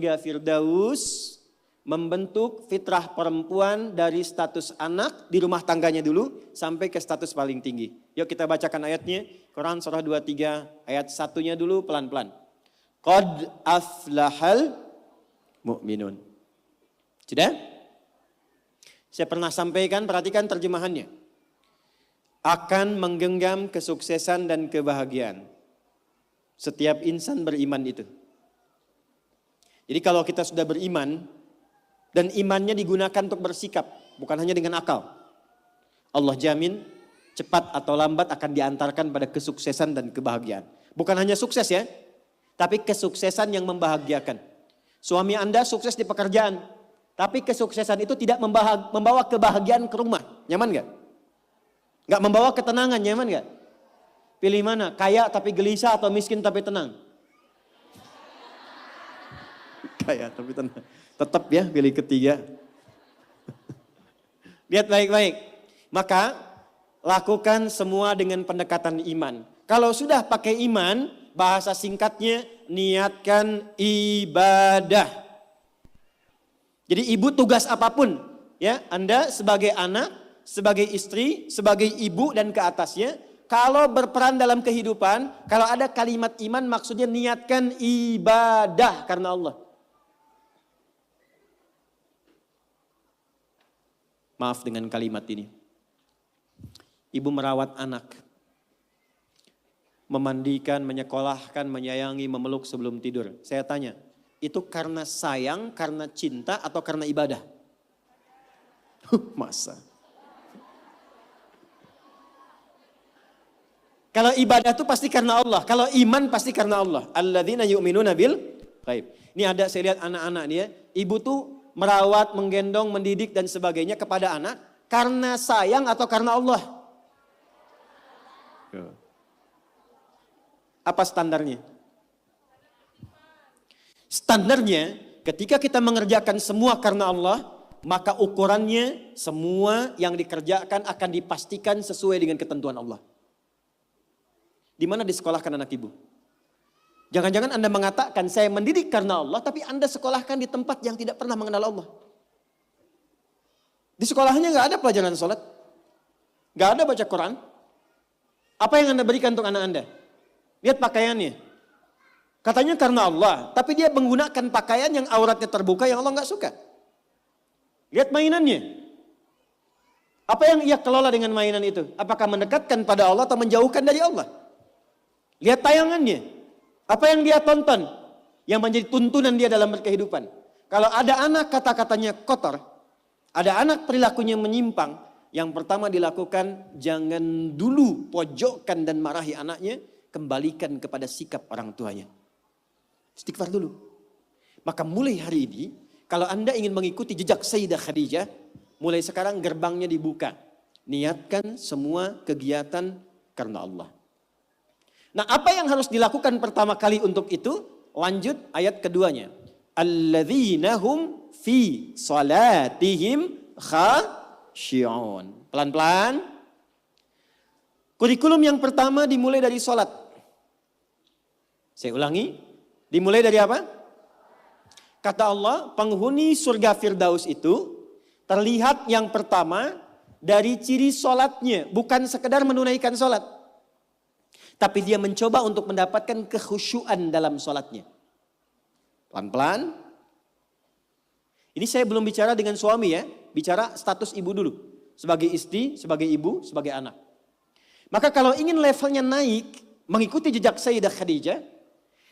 surga Firdaus, membentuk fitrah perempuan dari status anak di rumah tangganya dulu sampai ke status paling tinggi. Yuk kita bacakan ayatnya. Quran surah 23 ayat 1-nya dulu pelan-pelan. Qad aflahal mu'minun. Sudah? Saya pernah sampaikan, perhatikan terjemahannya. Akan menggenggam kesuksesan dan kebahagiaan. Setiap insan beriman itu. Jadi kalau kita sudah beriman, dan imannya digunakan untuk bersikap, bukan hanya dengan akal. Allah jamin cepat atau lambat akan diantarkan pada kesuksesan dan kebahagiaan. Bukan hanya sukses ya, tapi kesuksesan yang membahagiakan. Suami Anda sukses di pekerjaan, tapi kesuksesan itu tidak membawa kebahagiaan ke rumah. Nyaman gak? Gak membawa ketenangan, nyaman gak? Pilih mana? Kaya tapi gelisah atau miskin tapi tenang? Kaya tapi tenang. Tetap ya pilih ketiga. Lihat baik-baik. Maka lakukan semua dengan pendekatan iman. Kalau sudah pakai iman, bahasa singkatnya niatkan ibadah. Jadi ibu tugas apapun, ya Anda sebagai anak, sebagai istri, sebagai ibu dan ke atasnya, kalau berperan dalam kehidupan, kalau ada kalimat iman maksudnya niatkan ibadah karena Allah. Maaf dengan kalimat ini. Ibu merawat anak. Memandikan, menyekolahkan, menyayangi, memeluk sebelum tidur. Saya tanya, itu karena sayang, karena cinta, atau karena ibadah? Masa? Kalau ibadah itu pasti karena Allah. Kalau iman pasti karena Allah. Alladzina yu'minuna bil ghaib. Ini ada saya lihat anak-anak dia. Ibu tuh merawat, menggendong, mendidik dan sebagainya kepada anak karena sayang atau karena Allah? Apa standarnya? Standarnya ketika kita mengerjakan semua karena Allah, maka ukurannya semua yang dikerjakan akan dipastikan sesuai dengan ketentuan Allah. Di mana disekolahkan anak ibu? Jangan-jangan Anda mengatakan saya mendidik karena Allah, tapi Anda sekolahkan di tempat yang tidak pernah mengenal Allah. Di sekolahnya nggak ada pelajaran sholat, nggak ada baca Quran. Apa yang Anda berikan untuk anak Anda? Lihat pakaiannya. Katanya karena Allah, tapi dia menggunakan pakaian yang auratnya terbuka yang Allah nggak suka. Lihat mainannya. Apa yang ia kelola dengan mainan itu? Apakah mendekatkan pada Allah atau menjauhkan dari Allah? Lihat tayangannya. Apa yang dia tonton yang menjadi tuntunan dia dalam berkehidupan. Kalau ada anak kata-katanya kotor, ada anak perilakunya menyimpang, yang pertama dilakukan jangan dulu pojokkan dan marahi anaknya, kembalikan kepada sikap orang tuanya. Istighfar dulu. Maka mulai hari ini, kalau Anda ingin mengikuti jejak Sayyidah Khadijah, mulai sekarang gerbangnya dibuka. Niatkan semua kegiatan karena Allah. Nah, apa yang harus dilakukan pertama kali untuk itu? Lanjut ayat keduanya. Alladzina hum fi salatihim khashi'un. Pelan-pelan. Kurikulum yang pertama dimulai dari salat. Saya ulangi, dimulai dari apa? Kata Allah, penghuni surga Firdaus itu terlihat yang pertama dari ciri salatnya, bukan sekedar menunaikan salat. Tapi dia mencoba untuk mendapatkan kekhusyuan dalam sholatnya. Pelan-pelan. Ini saya belum bicara dengan suami ya. Bicara status ibu dulu. Sebagai istri, sebagai ibu, sebagai anak. Maka kalau ingin levelnya naik, mengikuti jejak Sayyidah Khadijah,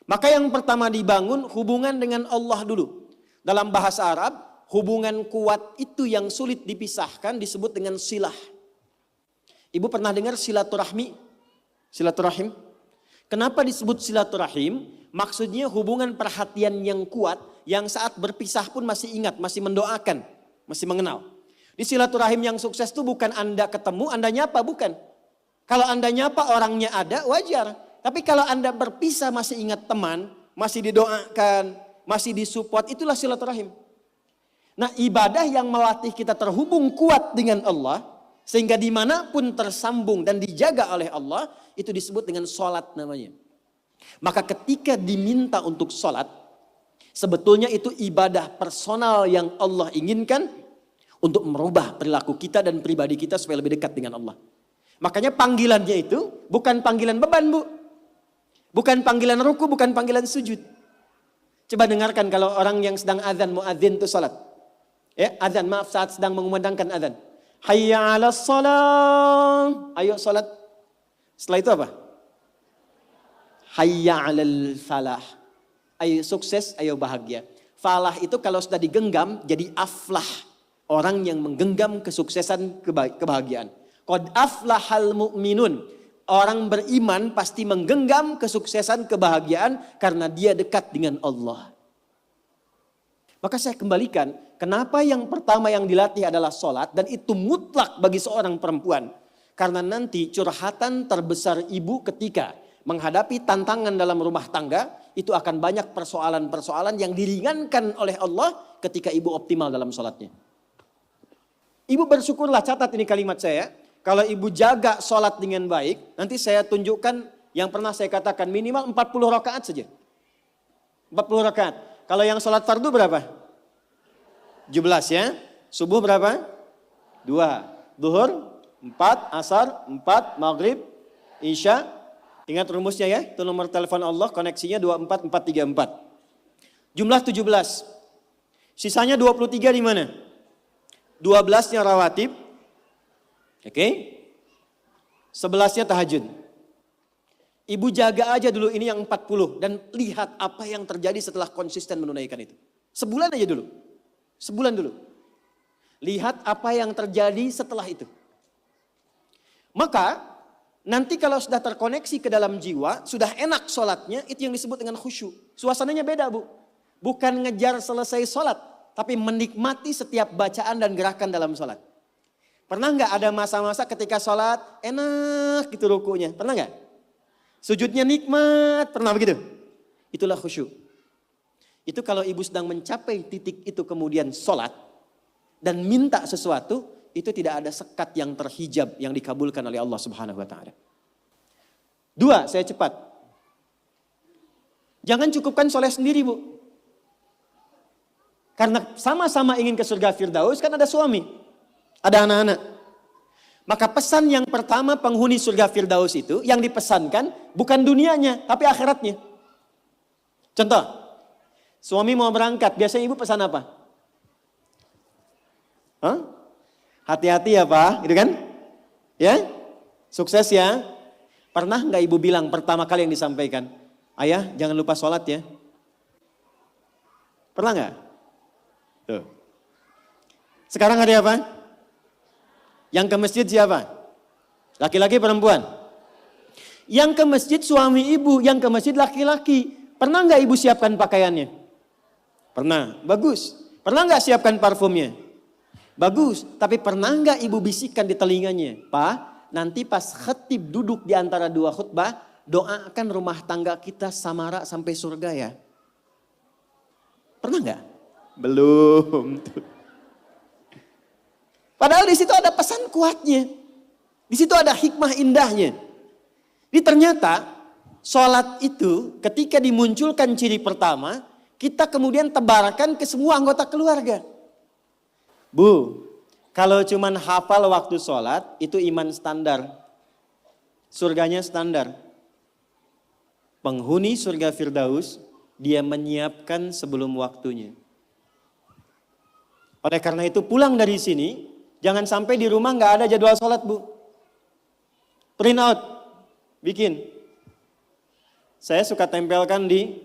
maka yang pertama dibangun hubungan dengan Allah dulu. Dalam bahasa Arab, hubungan kuat itu yang sulit dipisahkan disebut dengan silah. Ibu pernah dengar silaturahmi? Silaturahim. Kenapa disebut silaturahim? Maksudnya hubungan perhatian yang kuat, yang saat berpisah pun masih ingat, masih mendoakan, masih mengenal. Di silaturahim yang sukses itu bukan Anda ketemu, Anda nyapa, bukan. Kalau Anda nyapa orangnya ada, wajar. Tapi kalau Anda berpisah masih ingat teman, masih didoakan, masih disupport, itulah silaturahim. Nah, ibadah yang melatih kita terhubung kuat dengan Allah, sehingga dimanapun tersambung dan dijaga oleh Allah, itu disebut dengan sholat namanya. Maka ketika diminta untuk sholat, Sebetulnya itu ibadah personal yang Allah inginkan untuk merubah perilaku kita dan pribadi kita supaya lebih dekat dengan Allah. Makanya panggilannya itu bukan panggilan beban, Bu. Bukan panggilan ruku, bukan panggilan sujud. Coba dengarkan kalau orang yang sedang azan, muadzin itu salat. Ya, azan, maaf, saat sedang mengumandangkan azan. Hayya 'alas shalah. Ayo salat. Setelah itu apa? Hayya 'alal falah. Ayo sukses, ayo bahagia. Falah itu kalau sudah digenggam jadi aflah. Orang yang menggenggam kesuksesan, kebahagiaan. Qad aflahal mu'minun. Orang beriman pasti menggenggam kesuksesan, kebahagiaan karena dia dekat dengan Allah. Maka saya kembalikan, kenapa yang pertama yang dilatih adalah sholat dan itu mutlak bagi seorang perempuan. Karena nanti curhatan terbesar ibu ketika menghadapi tantangan dalam rumah tangga, itu akan banyak persoalan-persoalan yang diringankan oleh Allah ketika ibu optimal dalam sholatnya. Ibu bersyukurlah, catat ini kalimat saya. Kalau ibu jaga sholat dengan baik, nanti saya tunjukkan yang pernah saya katakan minimal 40 rakaat saja. 40 rakaat. Kalau yang sholat fardu berapa? 17 ya. Subuh berapa? 2. Duhur 4, asar 4, maghrib, isya. Ingat rumusnya ya, itu nomor telepon Allah, koneksinya 24434. Jumlah 17. Sisanya 23 di mana? 12-nya rawatib. Oke. 11-nya tahajud. Ibu jaga aja dulu ini yang 40 dan lihat apa yang terjadi setelah konsisten menunaikan itu. Sebulan aja dulu. Sebulan dulu. Lihat apa yang terjadi setelah itu. Maka nanti kalau sudah terkoneksi ke dalam jiwa, sudah enak sholatnya, itu yang disebut dengan khusyuk. Suasananya beda, Bu. Bukan ngejar selesai sholat, tapi menikmati setiap bacaan dan gerakan dalam sholat. Pernah nggak ada masa-masa ketika sholat enak gitu rukunya? Pernah nggak? Sujudnya nikmat, pernah begitu? Itulah khusyuk. Itu kalau ibu sedang mencapai titik itu kemudian sholat dan minta sesuatu, itu tidak ada sekat yang terhijab yang dikabulkan oleh Allah Subhanahu wa taala. 2, saya cepat. Jangan cukupkan soleh sendiri, Bu. Karena sama-sama ingin ke surga Firdaus kan ada suami. Ada anak-anak. Maka pesan yang pertama penghuni surga Firdaus itu yang dipesankan bukan dunianya tapi akhiratnya. Contoh, suami mau berangkat, biasanya ibu pesan apa? Hah? Hati-hati ya Pak, gitu kan? Ya, sukses ya. Pernah nggak ibu bilang pertama kali yang disampaikan, ayah jangan lupa sholat ya? Pernah nggak? Tuh. Sekarang hari apa? Yang ke masjid siapa? Laki-laki perempuan? Yang ke masjid suami ibu, yang ke masjid laki-laki. Pernah nggak ibu siapkan pakaiannya? Pernah, bagus. Pernah nggak siapkan parfumnya? Bagus. Tapi pernah nggak ibu bisikkan di telinganya? Pak, nanti pas khatib duduk di antara dua khutbah, doakan rumah tangga kita samara sampai surga ya. Pernah nggak? Belum. Padahal di situ ada pesan kuatnya. Di situ ada hikmah indahnya. Jadi ternyata sholat itu ketika dimunculkan ciri pertama, kita kemudian tebarkan ke semua anggota keluarga. Bu, kalau cuman hafal waktu sholat, itu iman standar. Surganya standar. Penghuni surga Firdaus, dia menyiapkan sebelum waktunya. Oleh karena itu pulang dari sini, jangan sampai di rumah nggak ada jadwal sholat, Bu. Print out, bikin. Saya suka tempelkan di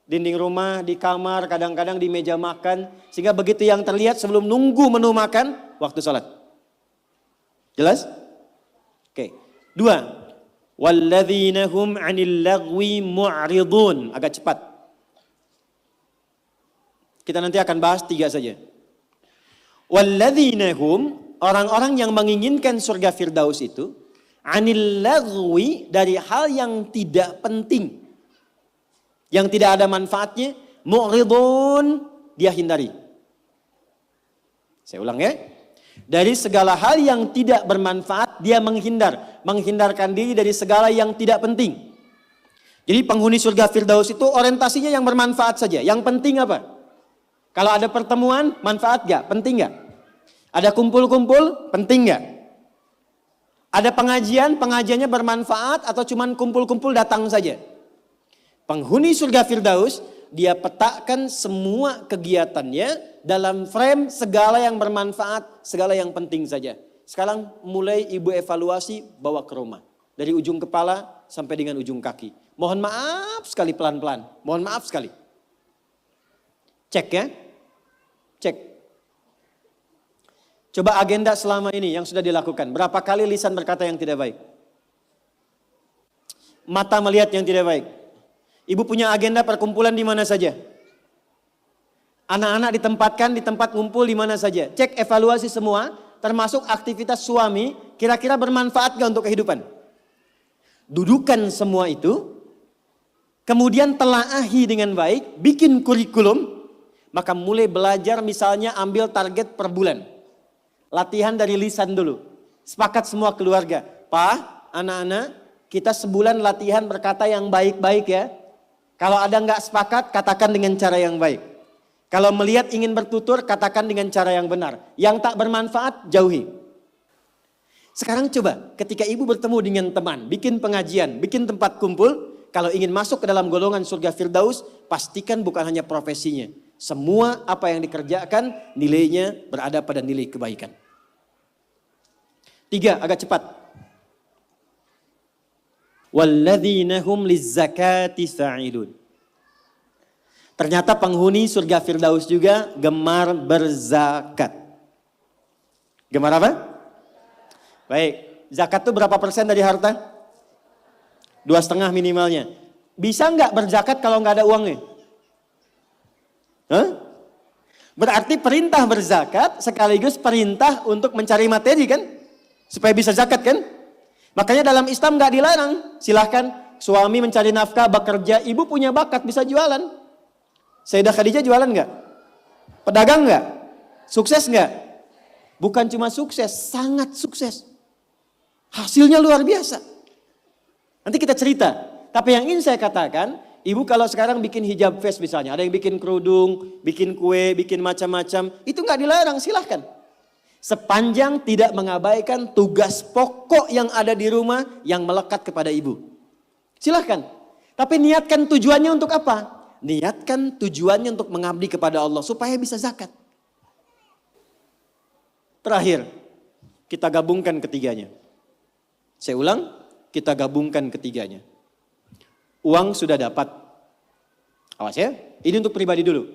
dinding rumah, di kamar, kadang-kadang di meja makan. Sehingga begitu yang terlihat sebelum nunggu menu makan, waktu sholat. Jelas? Oke. 2. Walladzina hum 'anil lagwi mu'ridun. Agak cepat. Kita nanti akan bahas 3 saja. Walladzina hum, orang-orang yang menginginkan surga Firdaus itu, 'anil lagwi, dari hal yang tidak penting, yang tidak ada manfaatnya, mu'ridun, dia hindari. Saya ulang ya. Dari segala hal yang tidak bermanfaat, dia menghindar. Menghindarkan diri dari segala yang tidak penting. Jadi penghuni surga Firdaus itu orientasinya yang bermanfaat saja. Yang penting apa? Kalau ada pertemuan, manfaat gak? Penting gak? Ada kumpul-kumpul, penting gak? Ada pengajian, pengajiannya bermanfaat atau cuman kumpul-kumpul datang saja? Penghuni surga Firdaus, dia petakan semua kegiatannya dalam frame segala yang bermanfaat, segala yang penting saja. Sekarang mulai ibu evaluasi, bawa ke rumah. Dari ujung kepala sampai dengan ujung kaki. Mohon maaf sekali pelan-pelan, mohon maaf sekali. Cek ya, cek. Coba agenda selama ini yang sudah dilakukan. Berapa kali lisan berkata yang tidak baik? Mata melihat yang tidak baik. Ibu punya agenda perkumpulan di mana saja? Anak-anak ditempatkan di tempat ngumpul di mana saja? Cek evaluasi semua, termasuk aktivitas suami, kira-kira bermanfaat gak untuk kehidupan? Dudukan semua itu, kemudian telaahi dengan baik, bikin kurikulum, maka mulai belajar misalnya ambil target per bulan. Latihan dari lisan dulu. Sepakat semua keluarga. Pak, anak-anak, kita sebulan latihan berkata yang baik-baik ya. Kalau ada nggak sepakat, katakan dengan cara yang baik. Kalau melihat ingin bertutur, katakan dengan cara yang benar. Yang tak bermanfaat, jauhi. Sekarang coba, ketika ibu bertemu dengan teman, bikin pengajian, bikin tempat kumpul, kalau ingin masuk ke dalam golongan surga Firdaus, pastikan bukan hanya profesinya. Semua apa yang dikerjakan, nilainya berada pada nilai kebaikan. 3, agak cepat. Walladzina hum lizzakati fa'ilun. Ternyata penghuni surga Firdaus juga gemar berzakat. Gemar apa? Baik, zakat itu berapa persen dari harta? 2,5 minimalnya. Bisa nggak berzakat kalau nggak ada uangnya? Hah? Berarti perintah berzakat sekaligus perintah untuk mencari materi kan? Supaya bisa zakat kan? Makanya dalam Islam nggak dilarang. Silahkan suami mencari nafkah, bekerja, ibu punya bakat bisa jualan. Sayyidah Khadijah jualan nggak? Pedagang nggak? Sukses nggak? Bukan cuma sukses, sangat sukses. Hasilnya luar biasa. Nanti kita cerita. Tapi yang ingin saya katakan, ibu kalau sekarang bikin hijab face misalnya, ada yang bikin kerudung, bikin kue, bikin macam-macam, itu nggak dilarang, silahkan. Sepanjang tidak mengabaikan tugas pokok yang ada di rumah yang melekat kepada ibu. Silahkan. Tapi niatkan tujuannya untuk apa? Niatkan tujuannya untuk mengabdi kepada Allah supaya bisa zakat. Terakhir, kita gabungkan ketiganya. Saya ulang, kita gabungkan ketiganya. Uang sudah dapat. Awas ya, ini untuk pribadi dulu.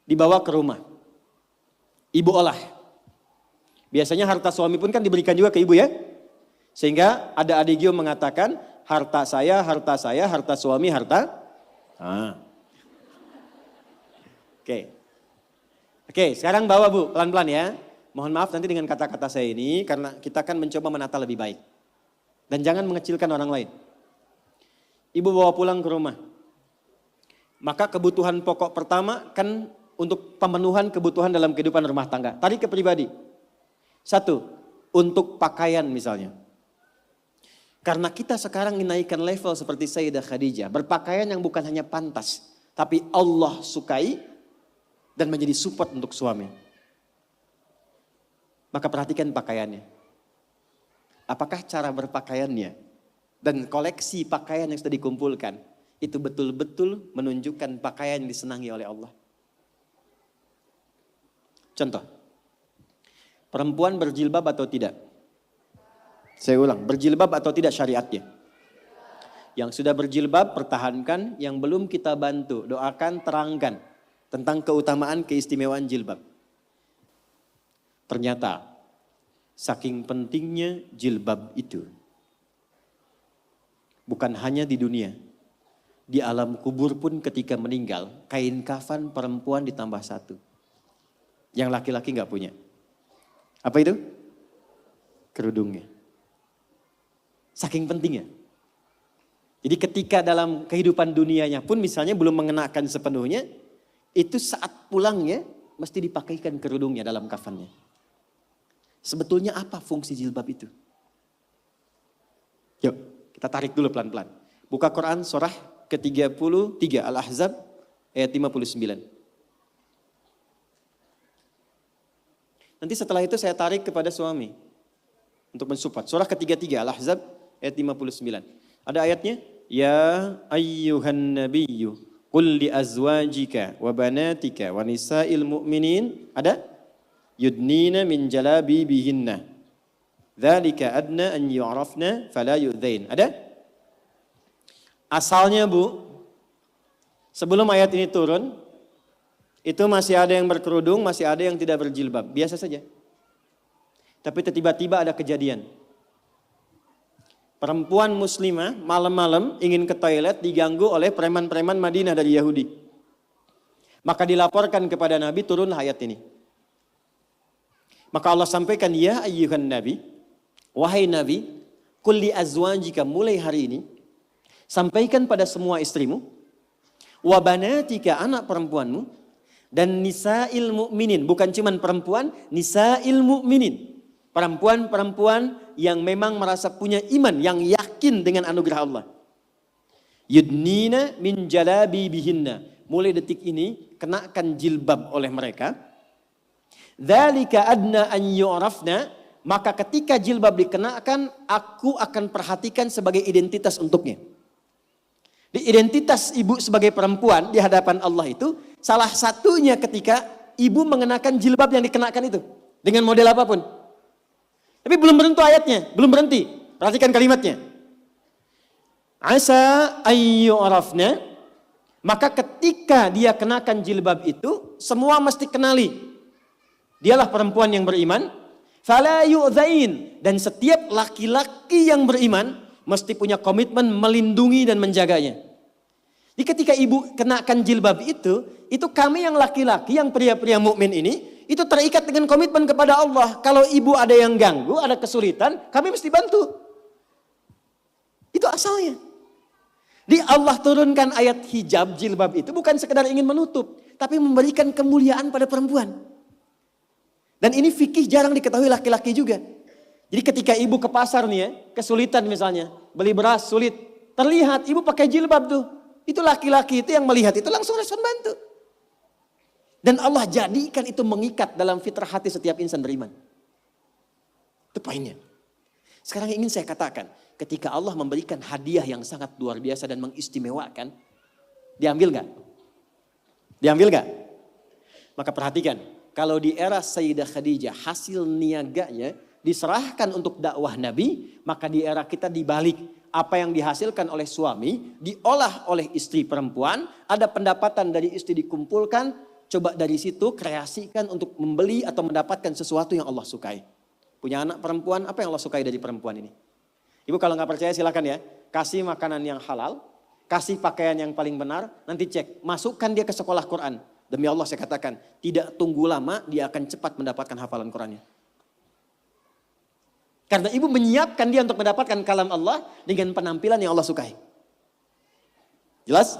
Dibawa ke rumah. Ibu olah. Biasanya harta suami pun kan diberikan juga ke ibu ya. Sehingga ada adigio mengatakan, harta saya, harta suami, harta. Oke, sekarang bawa bu, pelan-pelan ya. Mohon maaf nanti dengan kata-kata saya ini, karena kita akan mencoba menata lebih baik. Dan jangan mengecilkan orang lain. Ibu bawa pulang ke rumah. Maka kebutuhan pokok pertama kan untuk pemenuhan kebutuhan dalam kehidupan rumah tangga. Tarik ke pribadi. 1, untuk pakaian misalnya. Karena kita sekarang menaikkan level seperti Sayyidah Khadijah. Berpakaian yang bukan hanya pantas. Tapi Allah sukai dan menjadi support untuk suami. Maka perhatikan pakaiannya. Apakah cara berpakaiannya dan koleksi pakaian yang sudah dikumpulkan itu betul-betul menunjukkan pakaian yang disenangi oleh Allah. Contoh, perempuan berjilbab atau tidak? Saya ulang, berjilbab atau tidak syariatnya? Yang sudah berjilbab pertahankan, yang belum kita bantu, doakan, terangkan tentang keutamaan keistimewaan jilbab. Ternyata saking pentingnya jilbab itu, bukan hanya di dunia, di alam kubur pun ketika meninggal, kain kafan perempuan ditambah 1. Yang laki-laki gak punya. Apa itu? Kerudungnya. Saking pentingnya. Jadi ketika dalam kehidupan dunianya pun misalnya belum mengenakan sepenuhnya, itu saat pulangnya mesti dipakaikan kerudungnya dalam kafannya. Sebetulnya apa fungsi jilbab itu? Yuk, kita tarik dulu pelan-pelan. Buka Quran surah ke-33 Al-Ahzab ayat 59. Nanti setelah itu saya tarik kepada suami untuk mensupport. Surah ke-33 Al-Ahzab ayat 59. Ada ayatnya, ya ayyuhan nabiyyu qul li azwajika wa banatika wa nisa'il mu'minin. Ada? Yudnina min jalabibihinna. Dzalika adna an yu'rafna fala yu'dzain. Ada? Asalnya Bu, sebelum ayat ini turun, itu masih ada yang berkerudung, masih ada yang tidak berjilbab. Biasa saja. Tapi tiba-tiba ada kejadian. Perempuan muslimah malam-malam ingin ke toilet diganggu oleh preman-preman Madinah dari Yahudi. Maka dilaporkan kepada Nabi, turunlah ayat ini. Maka Allah sampaikan, ya ayyuhan nabi, wahai Nabi, qul li azwajika, mulai hari ini sampaikan pada semua istrimu, wa banatika, anak perempuanmu, dan nisa'il mu'minin, bukan cuman perempuan, nisa'il mu'minin, perempuan-perempuan yang memang merasa punya iman, yang yakin dengan anugerah Allah. Yudnina min jalabibihinna, mulai detik ini kenakan jilbab oleh mereka. Dzalika adna an yu'rafna, maka ketika jilbab dikenakan, aku akan perhatikan sebagai identitas untuknya. Di identitas ibu sebagai perempuan di hadapan Allah itu, salah satunya ketika ibu mengenakan jilbab yang dikenakan itu. Dengan model apapun. Tapi belum berhenti ayatnya, belum berhenti. Perhatikan kalimatnya. Asa ayyu'rafna, maka ketika dia kenakan jilbab itu, semua mesti kenali. Dialah perempuan yang beriman. Fala yu'dzain, dan setiap laki-laki yang beriman mesti punya komitmen melindungi dan menjaganya. Jadi ketika ibu kenakan jilbab itu kami yang laki-laki, yang pria-pria mukmin ini, itu terikat dengan komitmen kepada Allah. Kalau ibu ada yang ganggu, ada kesulitan, kami mesti bantu. Itu asalnya. Di Allah turunkan ayat hijab, jilbab itu bukan sekedar ingin menutup, tapi memberikan kemuliaan pada perempuan. Dan ini fikih jarang diketahui laki-laki juga. Jadi ketika ibu ke pasar nih ya, kesulitan misalnya, beli beras sulit, terlihat ibu pakai jilbab tuh. Itu laki-laki itu yang melihat itu langsung respon bantu. Dan Allah jadikan itu mengikat dalam fitrah hati setiap insan beriman. Itu poinnya. Sekarang ingin saya katakan, ketika Allah memberikan hadiah yang sangat luar biasa dan mengistimewakan, diambil gak? Diambil gak? Maka perhatikan, kalau di era Sayyidah Khadijah hasil niaganya diserahkan untuk dakwah Nabi, maka di era kita dibalik. Apa yang dihasilkan oleh suami diolah oleh istri perempuan, ada pendapatan dari istri dikumpulkan, coba dari situ kreasikan untuk membeli atau mendapatkan sesuatu yang Allah sukai. Punya anak perempuan, apa yang Allah sukai dari perempuan ini? Ibu kalau nggak percaya silakan ya, kasih makanan yang halal, kasih pakaian yang paling benar, nanti cek, masukkan dia ke sekolah Quran. Demi Allah saya katakan, tidak tunggu lama dia akan cepat mendapatkan hafalan Qurannya. Karena ibu menyiapkan dia untuk mendapatkan kalam Allah dengan penampilan yang Allah sukai. Jelas?